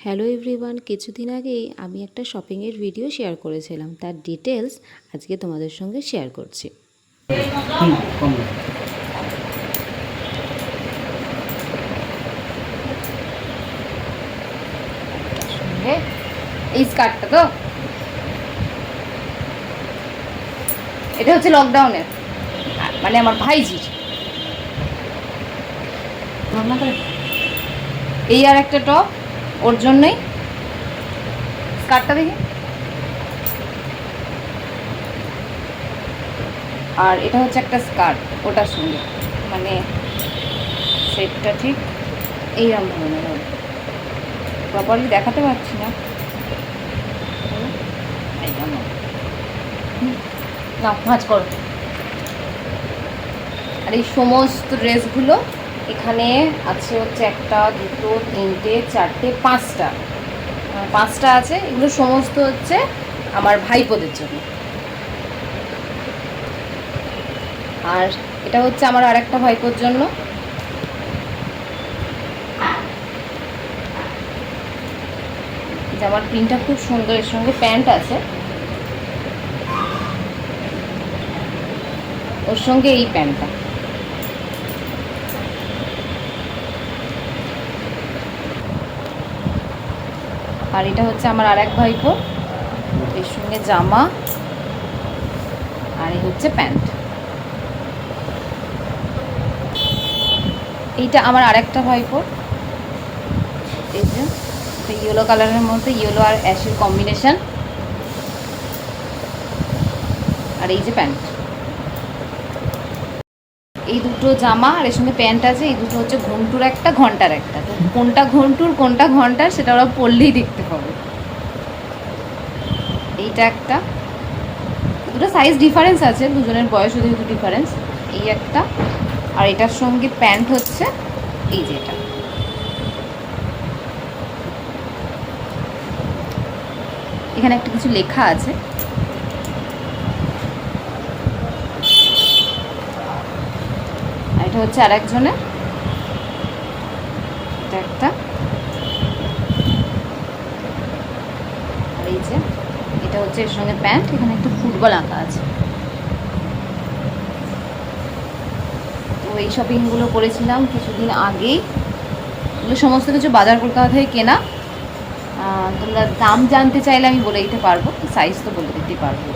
Hello everyone, কিছুদিন আগেই আমি একটা শপিংয়ের ভিডিও শেয়ার করেছিলাম, তার ডিটেলস আজকে তোমাদের সঙ্গে শেয়ার করছি। এই স্কার্টটা তো এটা হচ্ছে লকডাউনের, মানে আমার ভাইজির। এই আর একটা টপ ওর জন্যই। স্কার্টটা দেখি। আর এটা হচ্ছে একটা স্কার্ট ওটার সঙ্গে, মানে সেটটা ঠিক এইরকম ধরনের হবে। প্রপারলি দেখাতে পারছি না। না ভাঁজ করো। আর এই সমস্ত ড্রেসগুলো এখানে আছে হচ্ছে একটা, দুটো, তিনটে, চারটে, পাঁচটা আছে। এগুলো সমস্ত হচ্ছে আমার ভাইপোদের জন্য। আর এটা হচ্ছে আমার আরেকটা ভাইপোর জন্য। জামার প্রিন্টটা খুব সুন্দর, এর সঙ্গে প্যান্ট আছে, ওর সঙ্গে এই প্যান্টটা। আর এটা হচ্ছে আমার আরেক ভাইপো, এর সঙ্গে জামা আর এই হচ্ছে প্যান্ট। এইটা আমার আরেকটা ভাইপোর, এই যে ইয়েলো কালারের মধ্যে, ইয়েলো আর অ্যাশের কম্বিনেশন। আর এই যে প্যান্ট, এই দুটো জামা আর এর সঙ্গে প্যান্ট আছে। এই দুটো হচ্ছে ঘন্টুর একটা, ঘন্টার একটা। তো কোনটা ঘন্টুর কোনটা ঘন্টার সেটা ওরা পরলেই দেখতে পাবে। এইটা একটা, দুটো সাইজ ডিফারেন্স আছে, দুজনের বয়সও যেহেতু ডিফারেন্স। এই একটা, আর এটার সঙ্গে প্যান্ট হচ্ছে এই যে এটা। এখানে একটা কিছু লেখা আছে। আর এটা হচ্ছে আর একজনের, এটা একটা। আর এই যে এটা হচ্ছে এর সঙ্গে প্যান্ট, এখানে একটা ফুটবল আঁকা আছে। তো এই শপিংগুলো করেছিলাম কিছুদিন আগেই। এগুলো সমস্ত কিছু বাজার কলকাতা থেকে কেনা। তোমরা দাম জানতে চাইলে আমি বলে দিতে পারবো, সাইজ তো বলে দিতে পারবো।